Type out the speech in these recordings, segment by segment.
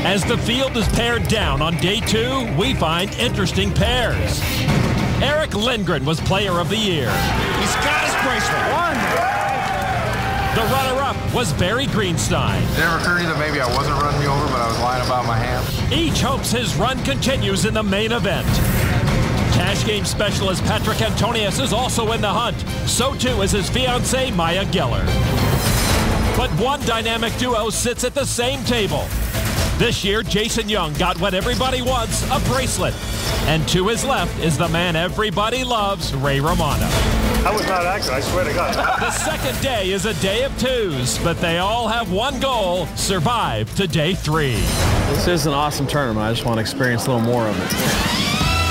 As the field is pared down on day 2, we find interesting pairs. Eric Lindgren was Player of the Year. He's got his bracelet. One. The runner-up was Barry Greenstein. Did it ever occur to you that maybe I wasn't running you over, but I was lying about my hand? Each hopes his run continues in the main event. Cash game specialist Patrick Antonius is also in the hunt. So too is his fiancée, Maya Geller. But one dynamic duo sits at the same table. This year, Jason Young got what everybody wants, a bracelet. And to his left is the man everybody loves, Ray Romano. I was not acting, I swear to God. The second day is a day of 2s, but they all have one goal, survive to day 3. This is an awesome tournament. I just want to experience a little more of it.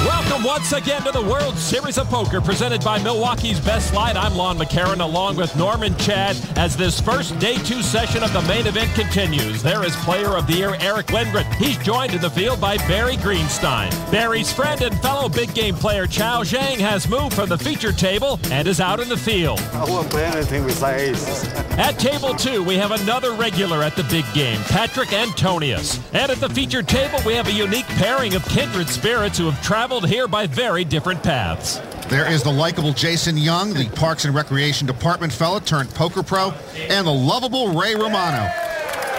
Welcome once again to the World Series of Poker, presented by Milwaukee's Best Light. I'm Lon McCarron, along with Norman Chad, as this first day 2 session of the main event continues. There is Player of the Year Eric Lindgren. He's joined in the field by Barry Greenstein. Barry's friend and fellow big game player Chao Zhang has moved from the feature table and is out in the field. I won't play anything besides aces. At table 2, we have another regular at the big game, Patrick Antonius. And at the feature table, we have a unique pairing of kindred spirits who have traveled here by very different paths. There is the likable Jason Young, the Parks and Recreation Department fella turned poker pro, and the lovable Ray Romano.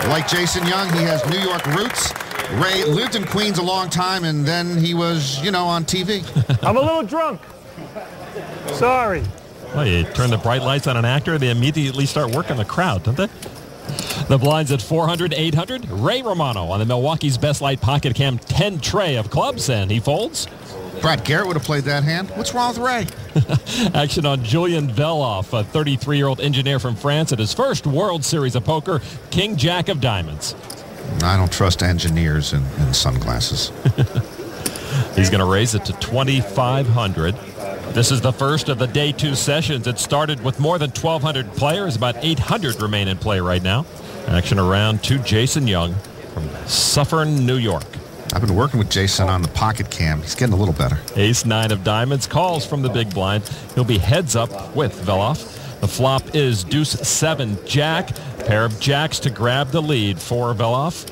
Like Jason Young, he has New York roots. Ray lived in Queens a long time, and then he was, on TV. I'm a little drunk. Sorry. Well, you turn the bright lights on an actor, they immediately start working the crowd, don't they? The blinds at 400, 800. Ray Romano on the Milwaukee's Best Light Pocket Cam 10 tray of clubs, and he folds. Brad Garrett would have played that hand. What's wrong with Ray? Action on Julian Veloff, a 33-year-old engineer from France at his first World Series of Poker, King Jack of Diamonds. I don't trust engineers in sunglasses. He's going to raise it to 2,500. This is the first of the day 2 sessions. It started with more than 1,200 players. About 800 remain in play right now. Action around to Jason Young from Suffern, New York. I've been working with Jason on the pocket cam. He's getting a little better. Ace-9 of diamonds calls from the big blind. He'll be heads up with Veloff. The flop is Deuce-7 Jack. Pair of jacks to grab the lead for Veloff.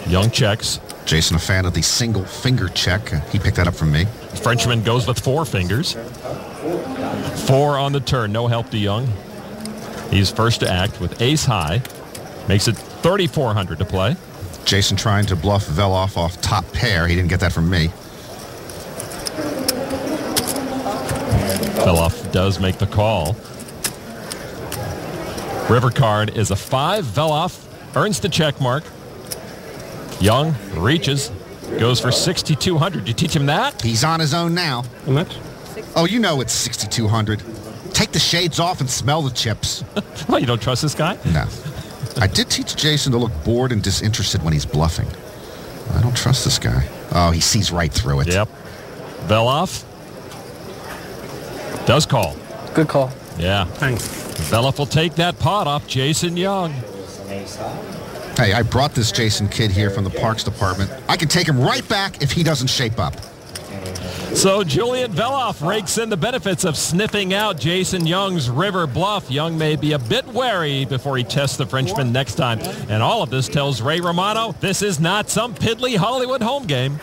Young checks. Jason, a fan of the single finger check. He picked that up from me. Frenchman goes with 4 fingers. 4 on the turn. No help to Young. He's first to act with ace high. Makes it 3,400 to play. Jason trying to bluff Veloff off top pair. He didn't get that from me. Veloff does make the call. River card is a 5. Veloff earns the check mark. Young reaches, goes for 6,200. You teach him that? He's on his own now. How much? Oh, you know it's 6,200. Take the shades off and smell the chips. Well, you don't trust this guy? No. I did teach Jason to look bored and disinterested when he's bluffing. I don't trust this guy. Oh, he sees right through it. Yep. Veloff does call. Good call. Yeah. Thanks. Veloff will take that pot off Jason Young. Hey, I brought this Jason kid here from the Parks Department. I can take him right back if he doesn't shape up. So Julian Veloff rakes in the benefits of sniffing out Jason Young's river bluff. Young may be a bit wary before he tests the Frenchman next time. And all of this tells Ray Romano this is not some piddly Hollywood home game.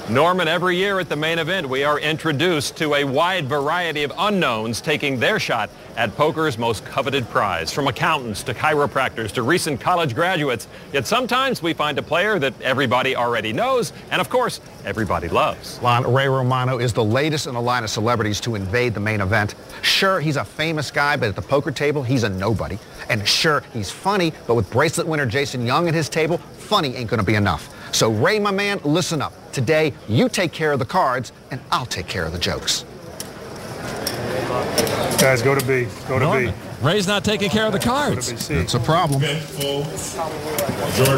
Norman, every year at the main event, we are introduced to a wide variety of unknowns taking their shot at poker's most coveted prize, from accountants to chiropractors to recent college graduates. Yet sometimes we find a player that everybody already knows and, of course, everybody loves. Lon, Ray Romano is the latest in a line of celebrities to invade the main event. Sure, he's a famous guy, but at the poker table, he's a nobody. And sure, he's funny, but with bracelet winner Jason Young at his table, funny ain't going to be enough. So, Ray, my man, listen up. Today, you take care of the cards, and I'll take care of the jokes. Guys, go to B. Go to B. Ray's not taking care of the cards. Go to B. C. It's a problem. George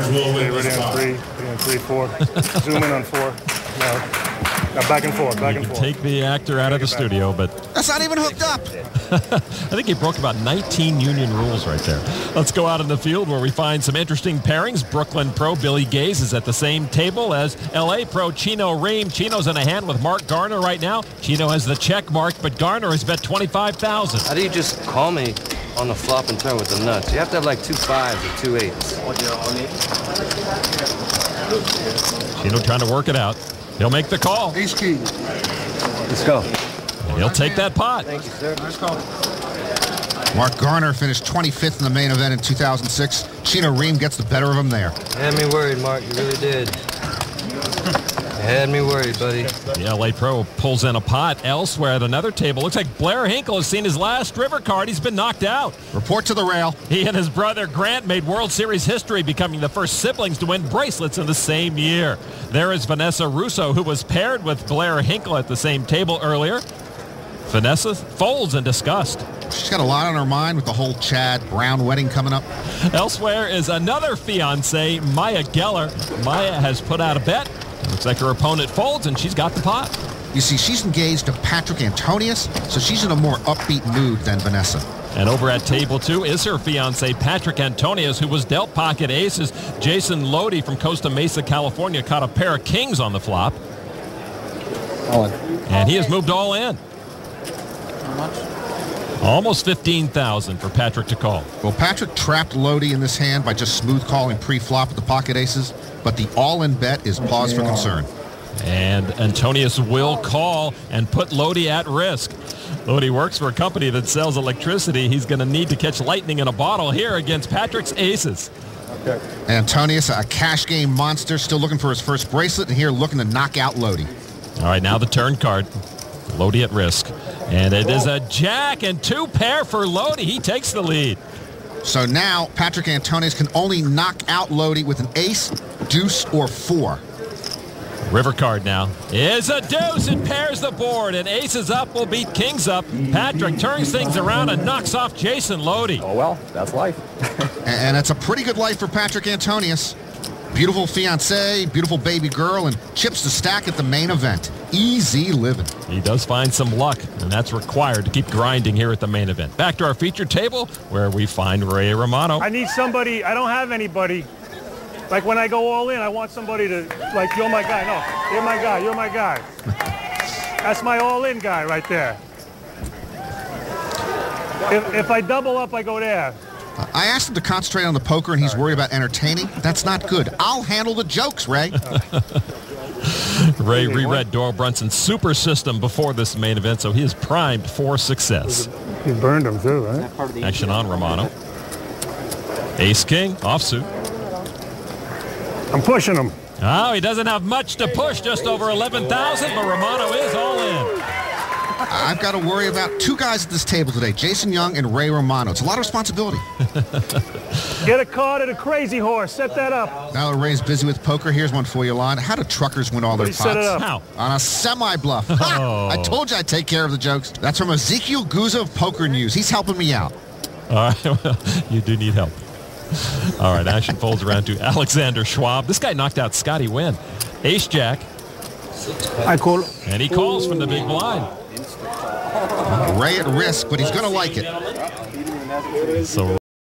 will win Ready this on spot. 3, ready on 3, 4. Zoom in on 4. Now back and forth, back and forth. Take the actor out of the studio, but That's not even hooked up. I think he broke about 19 union rules right there. Let's go out in the field where we find some interesting pairings. Brooklyn pro Billy Gaze is at the same table as LA pro Chino Ream. Chino's in a hand with Mark Garner right now. Chino has the check mark, but Garner has bet 25,000. How do you just call me on the flop and turn with the nuts. You have to have like 2 5s or 2 8s. Chino trying to work it out. He'll make the call. Ace king. Let's go. And he'll take that pot. Thank you, sir. Nice call. Mark Garner finished 25th in the main event in 2006. Chino Ream gets the better of him there. You had me worried, Mark. You really did. You had me worried, buddy. The LA Pro pulls in a pot elsewhere at another table. Looks like Blair Hinkle has seen his last river card. He's been knocked out. Report to the rail. He and his brother Grant made World Series history, becoming the first siblings to win bracelets in the same year. There is Vanessa Russo, who was paired with Blair Hinkle at the same table earlier. Vanessa folds in disgust. She's got a lot on her mind with the whole Chad Brown wedding coming up. Elsewhere is another fiancée, Maya Geller. Maya has put out a bet. Looks like her opponent folds, and she's got the pot. You see, she's engaged to Patrick Antonius, so she's in a more upbeat mood than Vanessa. And over at table 2 is her fiancé, Patrick Antonius, who was dealt pocket aces. Jason Lodi from Costa Mesa, California, caught a pair of kings on the flop. And he has moved all in. Almost 15,000 for Patrick to call. Well, Patrick trapped Lodi in this hand by just smooth calling pre-flop with the pocket aces, but the all-in bet is pause for concern. And Antonius will call and put Lodi at risk. Lodi works for a company that sells electricity. He's going to need to catch lightning in a bottle here against Patrick's aces. Antonius, a cash game monster, still looking for his first bracelet, and here looking to knock out Lodi. All right, now the turn card. Lodi at risk. And it is a jack and 2 pair for Lodi. He takes the lead. So now Patrick Antonius can only knock out Lodi with an ace, deuce, or 4. River card now is a deuce. It pairs the board, and aces up will beat kings up. Patrick turns things around and knocks off Jason Lodi. Oh, well, that's life. And it's a pretty good life for Patrick Antonius. Beautiful fiancée, beautiful baby girl, and chips to stack at the main event. Easy living. He does find some luck, and that's required to keep grinding here at the main event. Back to our feature table, where we find Ray Romano. I need somebody. I don't have anybody. Like when I go all in, I want somebody to, like, you're my guy. No, you're my guy. You're my guy. That's my all-in guy right there. If I double up, I go there. I asked him to concentrate on the poker, and he's worried about entertaining. That's not good. I'll handle the jokes, Ray. Ray reread Doyle Brunson's super system before this main event, so he is primed for success. He burned him too, right? Action on Romano. Ace-king, offsuit. I'm pushing him. Oh, he doesn't have much to push, just over 11,000, but Romano is all in. I've got to worry about 2 guys at this table today, Jason Young and Ray Romano. It's a lot of responsibility. Get a card at a crazy horse. Set that up. Now that Ray's busy with poker, here's one for you, Lon. How do truckers win all their pots? Set it up. How? On a semi-bluff. I told you I'd take care of the jokes. That's from Ezekiel Guza of Poker News. He's helping me out. All right, well, you do need help. All right, action folds around to Alexander Schwab. This guy knocked out Scotty Wynn. Ace-jack. I call. And he calls from the big blind. Ray at risk, but he's going to like it. So